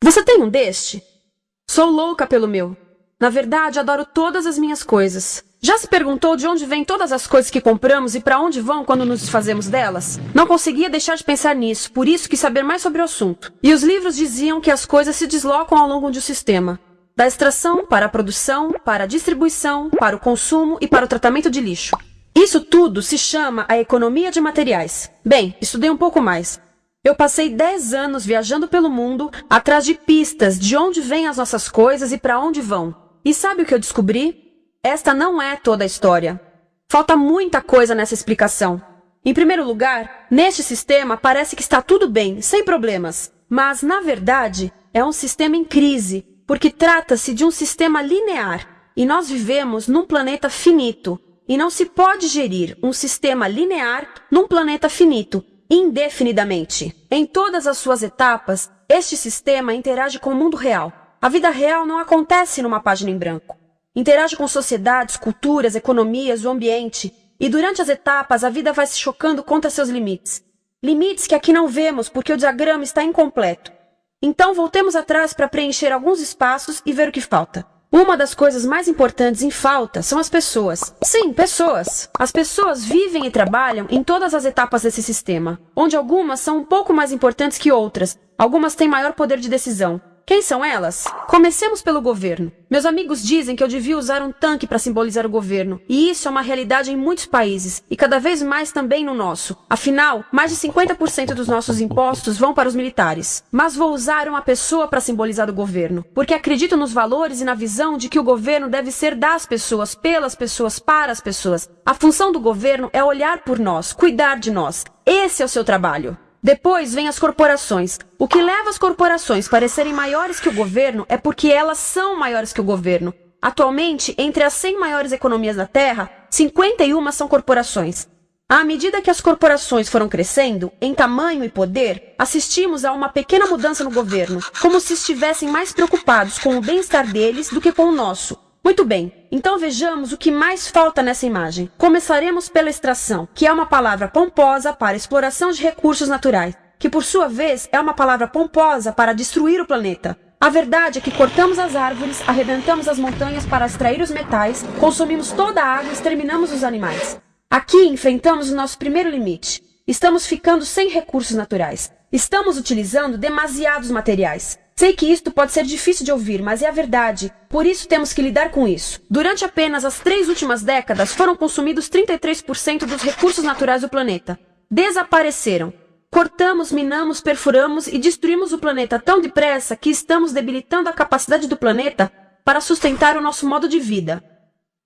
Você tem um deste? Sou louca pelo meu. Na verdade, adoro todas as minhas coisas. Já se perguntou de onde vêm todas as coisas que compramos e para onde vão quando nos desfazemos delas? Não conseguia deixar de pensar nisso, por isso quis saber mais sobre o assunto. E os livros diziam que as coisas se deslocam ao longo de um sistema. Da extração, para a produção, para a distribuição, para o consumo e para o tratamento de lixo. Isso tudo se chama a economia de materiais. Bem, estudei um pouco mais. Eu passei 10 anos viajando pelo mundo, atrás de pistas de onde vêm as nossas coisas e para onde vão. E sabe o que eu descobri? Esta não é toda a história. Falta muita coisa nessa explicação. Em primeiro lugar, neste sistema parece que está tudo bem, sem problemas. Mas, na verdade, é um sistema em crise, porque trata-se de um sistema linear. E nós vivemos num planeta finito. E não se pode gerir um sistema linear num planeta finito, indefinidamente. Em todas as suas etapas, este sistema interage com o mundo real. A vida real não acontece numa página em branco. Interage com sociedades, culturas, economias, o ambiente. E durante as etapas, a vida vai se chocando contra seus limites. Limites que aqui não vemos porque o diagrama está incompleto. Então, voltemos atrás para preencher alguns espaços e ver o que falta. Uma das coisas mais importantes em falta são as pessoas. Sim, pessoas. As pessoas vivem e trabalham em todas as etapas desse sistema, onde algumas são um pouco mais importantes que outras. Algumas têm maior poder de decisão. Quem são elas? Comecemos pelo governo. Meus amigos dizem que eu devia usar um tanque para simbolizar o governo, e isso é uma realidade em muitos países, e cada vez mais também no nosso. Afinal, mais de 50% dos nossos impostos vão para os militares. Mas vou usar uma pessoa para simbolizar o governo, porque acredito nos valores e na visão de que o governo deve ser das pessoas, pelas pessoas, para as pessoas. A função do governo é olhar por nós, cuidar de nós. Esse é o seu trabalho. Depois vem as corporações. O que leva as corporações a parecerem maiores que o governo é porque elas são maiores que o governo. Atualmente, entre as 100 maiores economias da Terra, 51 são corporações. À medida que as corporações foram crescendo, em tamanho e poder, assistimos a uma pequena mudança no governo, como se estivessem mais preocupados com o bem-estar deles do que com o nosso. Muito bem, então vejamos o que mais falta nessa imagem. Começaremos pela extração, que é uma palavra pomposa para exploração de recursos naturais, que por sua vez é uma palavra pomposa para destruir o planeta. A verdade é que cortamos as árvores, arrebentamos as montanhas para extrair os metais, consumimos toda a água e exterminamos os animais. Aqui enfrentamos o nosso primeiro limite. Estamos ficando sem recursos naturais. Estamos utilizando demasiados materiais. Sei que isto pode ser difícil de ouvir, mas é a verdade. Por isso temos que lidar com isso. Durante apenas as 3 últimas décadas, foram consumidos 33% dos recursos naturais do planeta. Desapareceram. Cortamos, minamos, perfuramos e destruímos o planeta tão depressa que estamos debilitando a capacidade do planeta para sustentar o nosso modo de vida.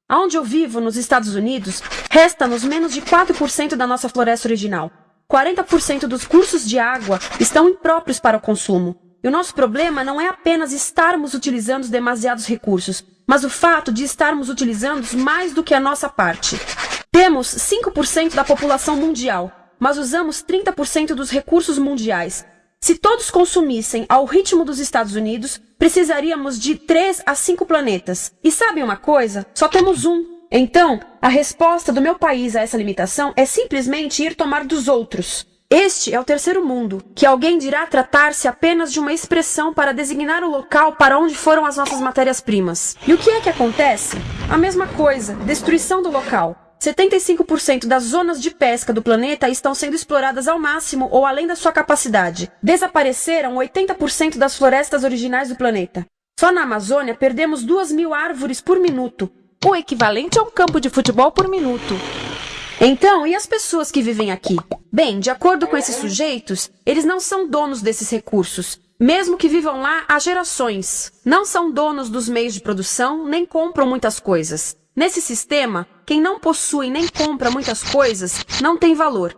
Aonde eu vivo, nos Estados Unidos, resta-nos menos de 4% da nossa floresta original. 40% dos cursos de água estão impróprios para o consumo. E o nosso problema não é apenas estarmos utilizando demasiados recursos, mas o fato de estarmos utilizando mais do que a nossa parte. Temos 5% da população mundial, mas usamos 30% dos recursos mundiais. Se todos consumissem ao ritmo dos Estados Unidos, precisaríamos de 3 a 5 planetas. E sabem uma coisa? Só temos um. Então, a resposta do meu país a essa limitação é simplesmente ir tomar dos outros. Este é o terceiro mundo, que alguém dirá tratar-se apenas de uma expressão para designar o local para onde foram as nossas matérias-primas. E o que é que acontece? A mesma coisa, destruição do local. 75% das zonas de pesca do planeta estão sendo exploradas ao máximo ou além da sua capacidade. Desapareceram 80% das florestas originais do planeta. Só na Amazônia perdemos 2.000 árvores por minuto, o equivalente a um campo de futebol por minuto. Então, e as pessoas que vivem aqui? Bem, de acordo com esses sujeitos, eles não são donos desses recursos, mesmo que vivam lá há gerações. Não são donos dos meios de produção, nem compram muitas coisas. Nesse sistema, quem não possui nem compra muitas coisas não tem valor.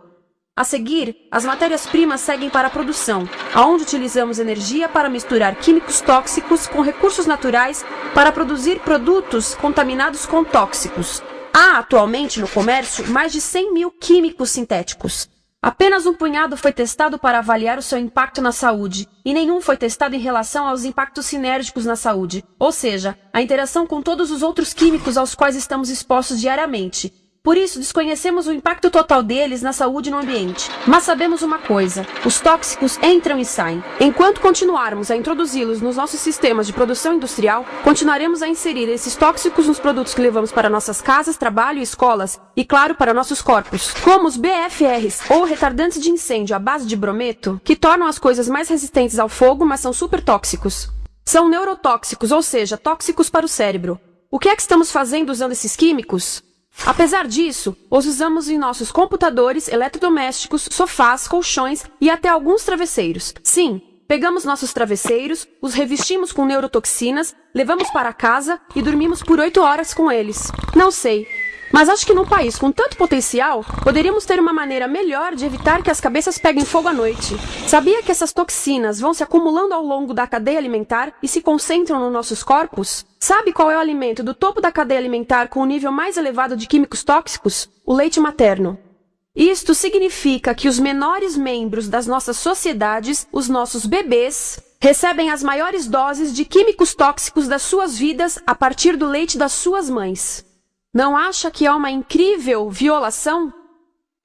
A seguir, as matérias-primas seguem para a produção, aonde utilizamos energia para misturar químicos tóxicos com recursos naturais para produzir produtos contaminados com tóxicos. Há atualmente no comércio mais de 100.000 químicos sintéticos. Apenas um punhado foi testado para avaliar o seu impacto na saúde, e nenhum foi testado em relação aos impactos sinérgicos na saúde, ou seja, a interação com todos os outros químicos aos quais estamos expostos diariamente. Por isso, desconhecemos o impacto total deles na saúde e no ambiente. Mas sabemos uma coisa: os tóxicos entram e saem. Enquanto continuarmos a introduzi-los nos nossos sistemas de produção industrial, continuaremos a inserir esses tóxicos nos produtos que levamos para nossas casas, trabalho e escolas, e claro, para nossos corpos. Como os BFRs, ou retardantes de incêndio à base de brometo, que tornam as coisas mais resistentes ao fogo, mas são super tóxicos. São neurotóxicos, ou seja, tóxicos para o cérebro. O que é que estamos fazendo usando esses químicos? Apesar disso, os usamos em nossos computadores, eletrodomésticos, sofás, colchões e até alguns travesseiros. Sim, pegamos nossos travesseiros, os revestimos com neurotoxinas, levamos para casa e dormimos por 8 horas com eles. Não sei, mas acho que num país com tanto potencial, poderíamos ter uma maneira melhor de evitar que as cabeças peguem fogo à noite. Sabia que essas toxinas vão se acumulando ao longo da cadeia alimentar e se concentram nos nossos corpos? Sabe qual é o alimento do topo da cadeia alimentar com o nível mais elevado de químicos tóxicos? O leite materno. Isto significa que os menores membros das nossas sociedades, os nossos bebês, recebem as maiores doses de químicos tóxicos das suas vidas a partir do leite das suas mães. Não acha que é uma incrível violação?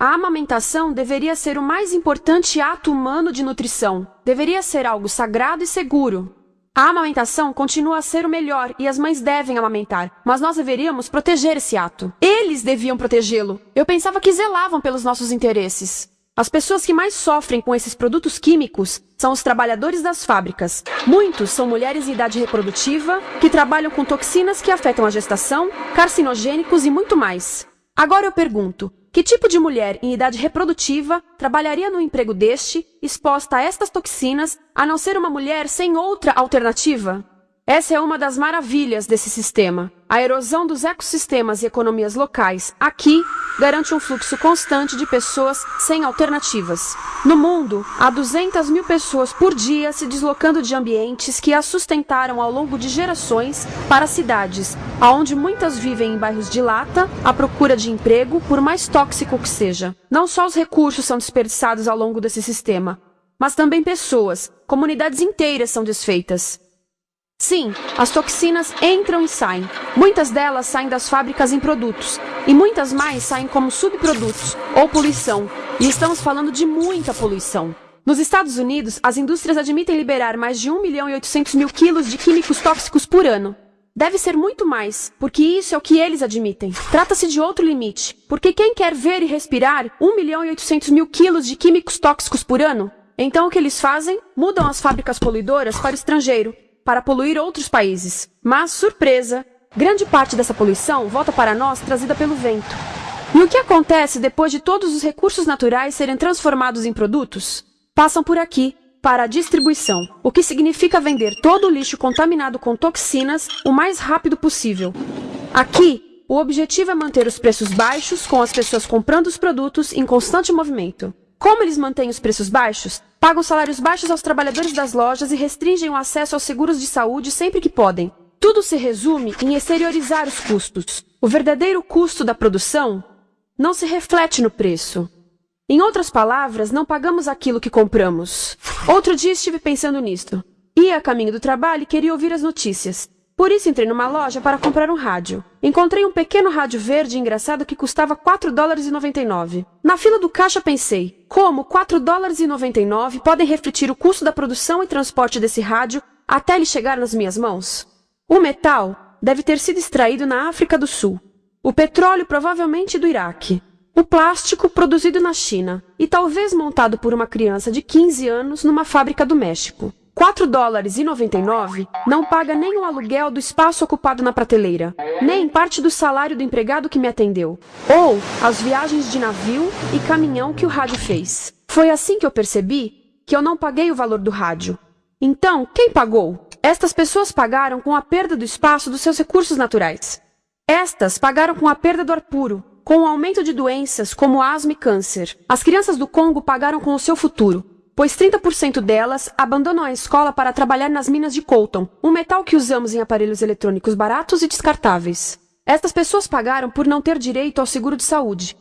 A amamentação deveria ser o mais importante ato humano de nutrição. Deveria ser algo sagrado e seguro. A amamentação continua a ser o melhor e as mães devem amamentar, mas nós deveríamos proteger esse ato. Eles deviam protegê-lo. Eu pensava que zelavam pelos nossos interesses. As pessoas que mais sofrem com esses produtos químicos são os trabalhadores das fábricas. Muitos são mulheres em idade reprodutiva, que trabalham com toxinas que afetam a gestação, carcinogênicos e muito mais. Agora eu pergunto, que tipo de mulher em idade reprodutiva trabalharia num emprego deste, exposta a estas toxinas, a não ser uma mulher sem outra alternativa? Essa é uma das maravilhas desse sistema. A erosão dos ecossistemas e economias locais, aqui, garante um fluxo constante de pessoas sem alternativas. No mundo, há 200 mil pessoas por dia se deslocando de ambientes que as sustentaram ao longo de gerações para cidades, onde muitas vivem em bairros de lata, à procura de emprego, por mais tóxico que seja. Não só os recursos são desperdiçados ao longo desse sistema, mas também pessoas, comunidades inteiras são desfeitas. Sim, as toxinas entram e saem. Muitas delas saem das fábricas em produtos, e muitas mais saem como subprodutos, ou poluição. E estamos falando de muita poluição. Nos Estados Unidos, as indústrias admitem liberar mais de 1.800.000 quilos de químicos tóxicos por ano. Deve ser muito mais, porque isso é o que eles admitem. Trata-se de outro limite, porque quem quer ver e respirar 1.800.000 quilos de químicos tóxicos por ano? Então o que eles fazem? Mudam as fábricas poluidoras para o estrangeiro, para poluir outros países. Mas, surpresa, grande parte dessa poluição volta para nós trazida pelo vento. E o que acontece depois de todos os recursos naturais serem transformados em produtos? Passam por aqui, para a distribuição, o que significa vender todo o lixo contaminado com toxinas o mais rápido possível. Aqui, o objetivo é manter os preços baixos, com as pessoas comprando os produtos em constante movimento. Como eles mantêm os preços baixos? Pagam salários baixos aos trabalhadores das lojas e restringem o acesso aos seguros de saúde sempre que podem. Tudo se resume em exteriorizar os custos. O verdadeiro custo da produção não se reflete no preço. Em outras palavras, não pagamos aquilo que compramos. Outro dia estive pensando nisto. Ia a caminho do trabalho e queria ouvir as notícias. Por isso entrei numa loja para comprar um rádio. Encontrei um pequeno rádio verde engraçado que custava $4,99. Na fila do caixa pensei, como $4,99 podem refletir o custo da produção e transporte desse rádio até ele chegar nas minhas mãos? O metal deve ter sido extraído na África do Sul. O petróleo provavelmente do Iraque. O plástico produzido na China e talvez montado por uma criança de 15 anos numa fábrica do México. $4,99 não paga nem o aluguel do espaço ocupado na prateleira, nem parte do salário do empregado que me atendeu, ou as viagens de navio e caminhão que o rádio fez. Foi assim que eu percebi que eu não paguei o valor do rádio. Então, quem pagou? Estas pessoas pagaram com a perda do espaço dos seus recursos naturais. Estas pagaram com a perda do ar puro, com o aumento de doenças como asma e câncer. As crianças do Congo pagaram com o seu futuro, pois 30% delas abandonam a escola para trabalhar nas minas de coltan, um metal que usamos em aparelhos eletrônicos baratos e descartáveis. Estas pessoas pagaram por não ter direito ao seguro de saúde.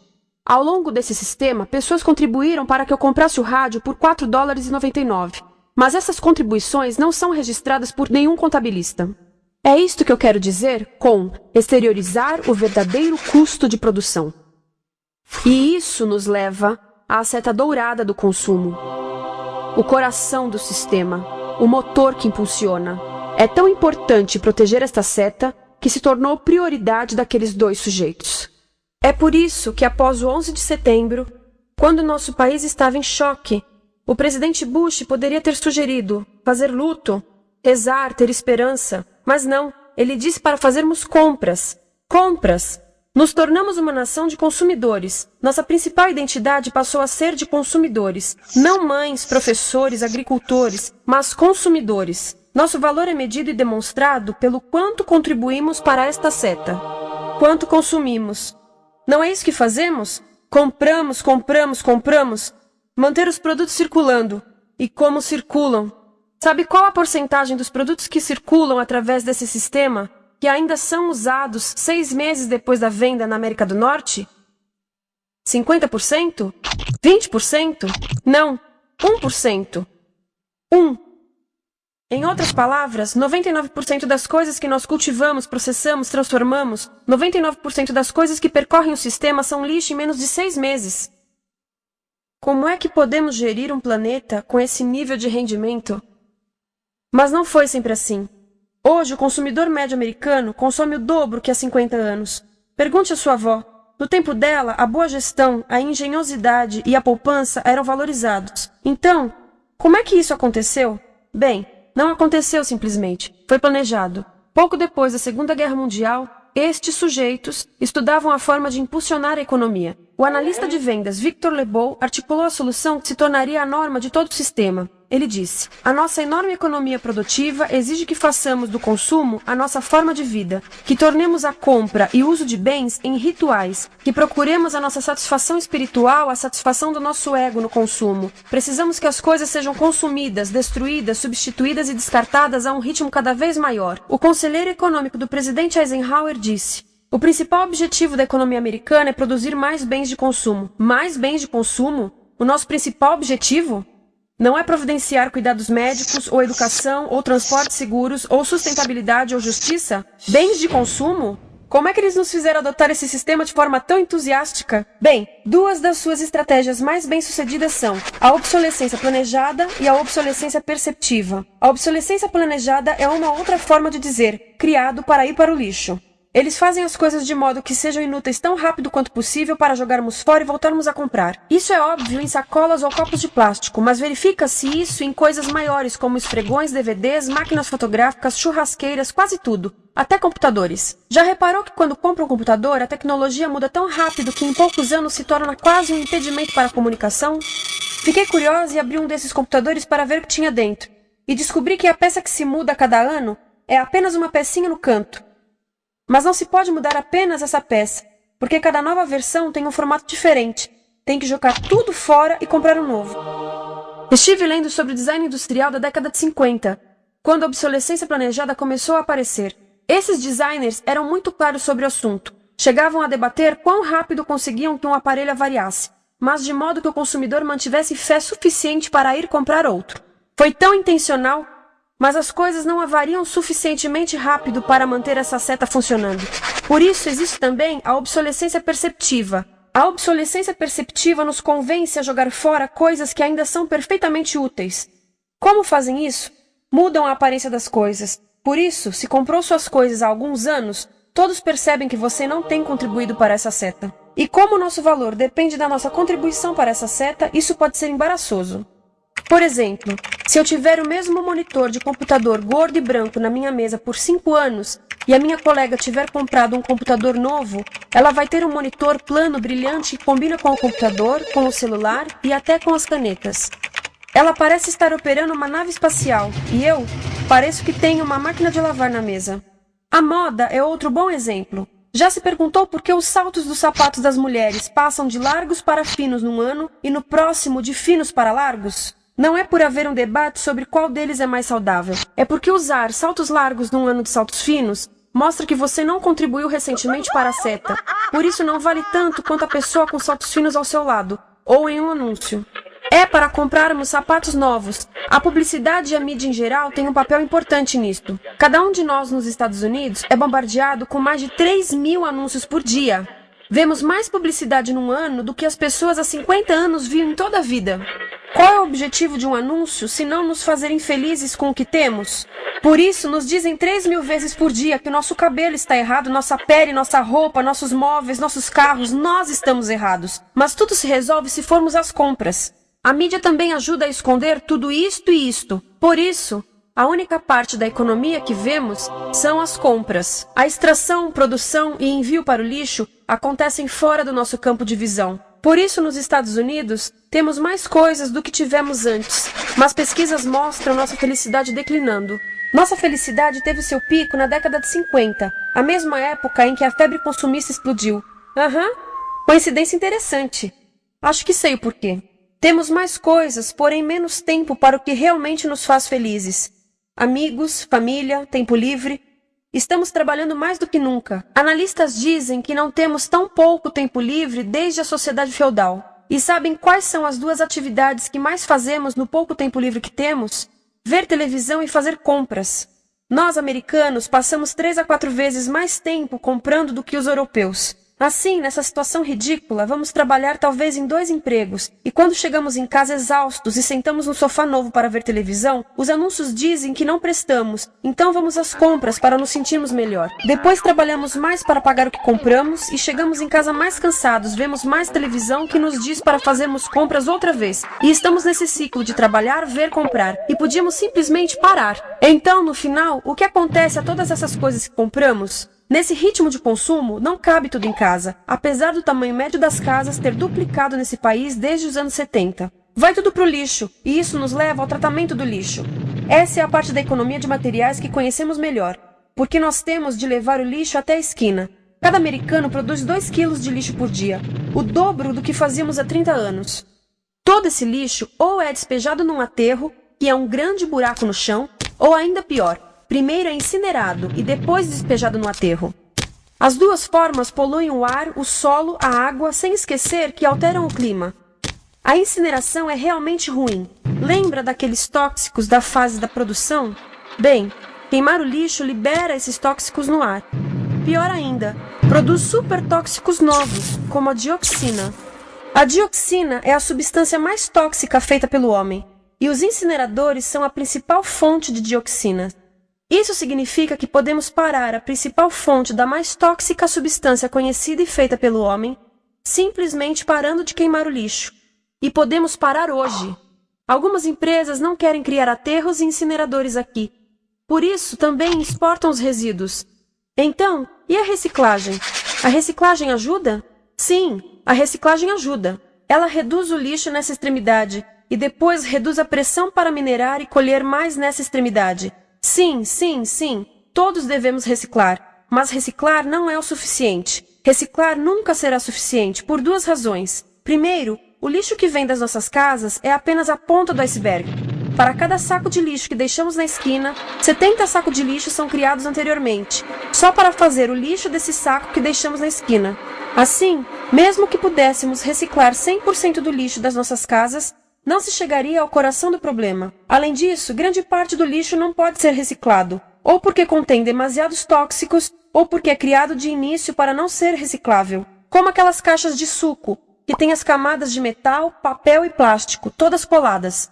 Ao longo desse sistema, pessoas contribuíram para que eu comprasse o rádio por $4,99. Mas essas contribuições não são registradas por nenhum contabilista. É isto que eu quero dizer com exteriorizar o verdadeiro custo de produção. E isso nos leva à seta dourada do consumo. O coração do sistema, o motor que impulsiona. É tão importante proteger esta seta que se tornou prioridade daqueles dois sujeitos. É por isso que após o 11 de setembro, quando nosso país estava em choque, o presidente Bush poderia ter sugerido fazer luto, rezar, ter esperança, mas não, ele disse para fazermos compras. Compras! Nos tornamos uma nação de consumidores. Nossa principal identidade passou a ser de consumidores. Não mães, professores, agricultores, mas consumidores. Nosso valor é medido e demonstrado pelo quanto contribuímos para esta seta. Quanto consumimos. Não é isso que fazemos? Compramos, compramos, compramos. Manter os produtos circulando. E como circulam? Sabe qual a porcentagem dos produtos que circulam através desse sistema que ainda são usados 6 meses depois da venda na América do Norte? 50%? 20%? Não, 1%. 1. Em outras palavras, 99% das coisas que nós cultivamos, processamos, transformamos, 99% das coisas que percorrem o sistema são lixo em menos de 6 meses. Como é que podemos gerir um planeta com esse nível de rendimento? Mas não foi sempre assim. Hoje, o consumidor médio americano consome o dobro que há 50 anos. Pergunte à sua avó. No tempo dela, a boa gestão, a engenhosidade e a poupança eram valorizados. Então, como é que isso aconteceu? Bem, não aconteceu simplesmente. Foi planejado. Pouco depois da Segunda Guerra Mundial, estes sujeitos estudavam a forma de impulsionar a economia. O analista de vendas Victor Lebow articulou a solução que se tornaria a norma de todo o sistema. Ele disse: a nossa enorme economia produtiva exige que façamos do consumo a nossa forma de vida, que tornemos a compra e uso de bens em rituais, que procuremos a nossa satisfação espiritual, a satisfação do nosso ego no consumo. Precisamos que as coisas sejam consumidas, destruídas, substituídas e descartadas a um ritmo cada vez maior. O conselheiro econômico do presidente Eisenhower disse: o principal objetivo da economia americana é produzir mais bens de consumo. Mais bens de consumo? O nosso principal objetivo? Não é providenciar cuidados médicos, ou educação, ou transportes seguros, ou sustentabilidade, ou justiça? Bens de consumo? Como é que eles nos fizeram adotar esse sistema de forma tão entusiástica? Bem, 2 das suas estratégias mais bem-sucedidas são a obsolescência planejada e a obsolescência perceptiva. A obsolescência planejada é uma outra forma de dizer criado para ir para o lixo. Eles fazem as coisas de modo que sejam inúteis tão rápido quanto possível para jogarmos fora e voltarmos a comprar. Isso é óbvio em sacolas ou copos de plástico, mas verifica-se isso em coisas maiores como esfregões, DVDs, máquinas fotográficas, churrasqueiras, quase tudo. Até computadores. Já reparou que quando compra um computador, a tecnologia muda tão rápido que em poucos anos se torna quase um impedimento para a comunicação? Fiquei curiosa e abri um desses computadores para ver o que tinha dentro. E descobri que a peça que se muda a cada ano é apenas uma pecinha no canto. Mas não se pode mudar apenas essa peça, porque cada nova versão tem um formato diferente. Tem que jogar tudo fora e comprar um novo. Estive lendo sobre o design industrial da década de 50, quando a obsolescência planejada começou a aparecer. Esses designers eram muito claros sobre o assunto. Chegavam a debater quão rápido conseguiam que um aparelho avariasse, mas de modo que o consumidor mantivesse fé suficiente para ir comprar outro. Foi tão intencional, mas as coisas não avariam suficientemente rápido para manter essa seta funcionando. Por isso existe também a obsolescência perceptiva. A obsolescência perceptiva nos convence a jogar fora coisas que ainda são perfeitamente úteis. Como fazem isso? Mudam a aparência das coisas. Por isso, se comprou suas coisas há alguns anos, todos percebem que você não tem contribuído para essa seta. E como o nosso valor depende da nossa contribuição para essa seta, isso pode ser embaraçoso. Por exemplo, se eu tiver o mesmo monitor de computador gordo e branco na minha mesa por 5 anos e a minha colega tiver comprado um computador novo, ela vai ter um monitor plano brilhante que combina com o computador, com o celular e até com as canetas. Ela parece estar operando uma nave espacial e eu pareço que tenho uma máquina de lavar na mesa. A moda é outro bom exemplo. Já se perguntou por que os saltos dos sapatos das mulheres passam de largos para finos num ano e no próximo de finos para largos? Não é por haver um debate sobre qual deles é mais saudável. É porque usar saltos largos num ano de saltos finos mostra que você não contribuiu recentemente para a seta. Por isso não vale tanto quanto a pessoa com saltos finos ao seu lado, ou em um anúncio. É para comprarmos sapatos novos. A publicidade e a mídia em geral têm um papel importante nisto. Cada um de nós nos Estados Unidos é bombardeado com mais de 3.000 anúncios por dia. Vemos mais publicidade num ano do que as pessoas há 50 anos viam em toda a vida. Qual é o objetivo de um anúncio se não nos fazer infelizes com o que temos? Por isso, nos dizem 3.000 vezes por dia que o nosso cabelo está errado, nossa pele, nossa roupa, nossos móveis, nossos carros, nós estamos errados. Mas tudo se resolve se formos às compras. A mídia também ajuda a esconder tudo isto e isto. Por isso, a única parte da economia que vemos são as compras. A extração, produção e envio para o lixo acontecem fora do nosso campo de visão. Por isso, nos Estados Unidos, temos mais coisas do que tivemos antes, mas pesquisas mostram nossa felicidade declinando. Nossa felicidade teve seu pico na década de 50, a mesma época em que a febre consumista explodiu. Coincidência interessante. Acho que sei o porquê. Temos mais coisas, porém menos tempo para o que realmente nos faz felizes. Amigos, família, tempo livre. Estamos trabalhando mais do que nunca. Analistas dizem que não temos tão pouco tempo livre desde a sociedade feudal. E sabem quais são as duas atividades que mais fazemos no pouco tempo livre que temos? Ver televisão e fazer compras. Nós, americanos, passamos 3 a 4 vezes mais tempo comprando do que os europeus. Assim, nessa situação ridícula, vamos trabalhar talvez em 2 empregos, e quando chegamos em casa exaustos e sentamos no sofá novo para ver televisão, os anúncios dizem que não prestamos, então vamos às compras para nos sentirmos melhor. Depois trabalhamos mais para pagar o que compramos e chegamos em casa mais cansados, vemos mais televisão que nos diz para fazermos compras outra vez. E estamos nesse ciclo de trabalhar, ver, comprar, e podíamos simplesmente parar. Então, no final, o que acontece a todas essas coisas que compramos? Nesse ritmo de consumo, não cabe tudo em casa, apesar do tamanho médio das casas ter duplicado nesse país desde os anos 70. Vai tudo pro lixo, e isso nos leva ao tratamento do lixo. Essa é a parte da economia de materiais que conhecemos melhor, porque nós temos de levar o lixo até a esquina. Cada americano produz 2 quilos de lixo por dia, o dobro do que fazíamos há 30 anos. Todo esse lixo ou é despejado num aterro, que é um grande buraco no chão, ou ainda pior, primeiro é incinerado e depois despejado no aterro. As duas formas poluem o ar, o solo, a água, sem esquecer que alteram o clima. A incineração é realmente ruim. Lembra daqueles tóxicos da fase da produção? Bem, queimar o lixo libera esses tóxicos no ar. Pior ainda, produz supertóxicos novos, como a dioxina. A dioxina é a substância mais tóxica feita pelo homem, e os incineradores são a principal fonte de dioxina. Isso significa que podemos parar a principal fonte da mais tóxica substância conhecida e feita pelo homem, simplesmente parando de queimar o lixo. E podemos parar hoje. Algumas empresas não querem criar aterros e incineradores aqui. Por isso, também exportam os resíduos. Então, e a reciclagem? A reciclagem ajuda? Sim, a reciclagem ajuda. Ela reduz o lixo nessa extremidade e depois reduz a pressão para minerar e colher mais nessa extremidade. Sim, todos devemos reciclar, mas reciclar não é o suficiente. Reciclar nunca será suficiente, por 2 razões. Primeiro, o lixo que vem das nossas casas é apenas a ponta do iceberg. Para cada saco de lixo que deixamos na esquina, 70 sacos de lixo são criados anteriormente, só para fazer o lixo desse saco que deixamos na esquina. Assim, mesmo que pudéssemos reciclar 100% do lixo das nossas casas, não se chegaria ao coração do problema. Além disso, grande parte do lixo não pode ser reciclado, ou porque contém demasiados tóxicos, ou porque é criado de início para não ser reciclável. Como aquelas caixas de suco, que têm as camadas de metal, papel e plástico, todas coladas.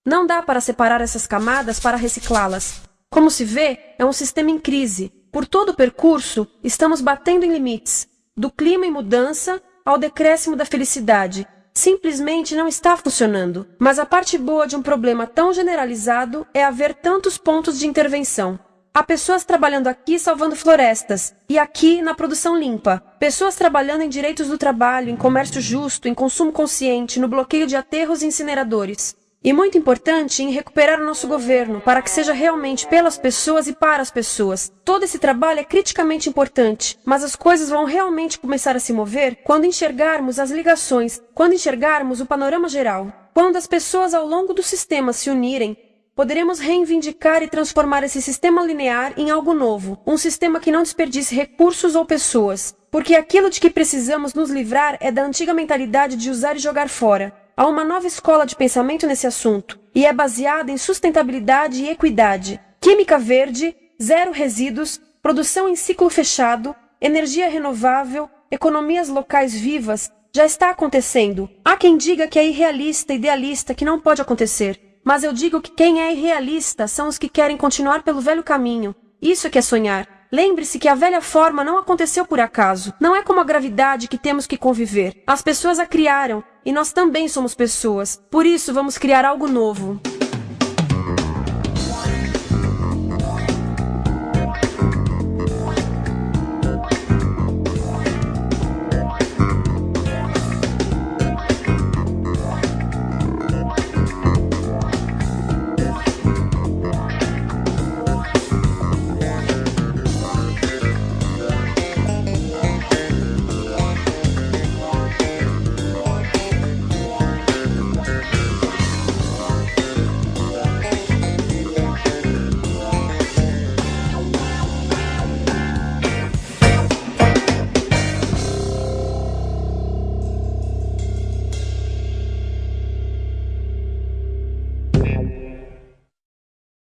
Não dá para separar essas camadas para reciclá-las. Como se vê, é um sistema em crise. Por todo o percurso, estamos batendo em limites, do clima em mudança ao decréscimo da felicidade. Simplesmente não está funcionando. Mas a parte boa de um problema tão generalizado é haver tantos pontos de intervenção. Há pessoas trabalhando aqui salvando florestas, e aqui na produção limpa. Pessoas trabalhando em direitos do trabalho, em comércio justo, em consumo consciente, no bloqueio de aterros e incineradores. E muito importante, em recuperar o nosso governo, para que seja realmente pelas pessoas e para as pessoas. Todo esse trabalho é criticamente importante, mas as coisas vão realmente começar a se mover quando enxergarmos as ligações, quando enxergarmos o panorama geral. Quando as pessoas ao longo do sistema se unirem, poderemos reivindicar e transformar esse sistema linear em algo novo, um sistema que não desperdice recursos ou pessoas, porque aquilo de que precisamos nos livrar é da antiga mentalidade de usar e jogar fora. Há uma nova escola de pensamento nesse assunto, e é baseada em sustentabilidade e equidade, química verde, 0 resíduos, produção em ciclo fechado, energia renovável, economias locais vivas, já está acontecendo. Há quem diga que é irrealista, idealista, que não pode acontecer. Mas eu digo que quem é irrealista são os que querem continuar pelo velho caminho. Isso é que é sonhar. Lembre-se que a velha forma não aconteceu por acaso. Não é como a gravidade que temos que conviver. As pessoas a criaram, e nós também somos pessoas. Por isso vamos criar algo novo.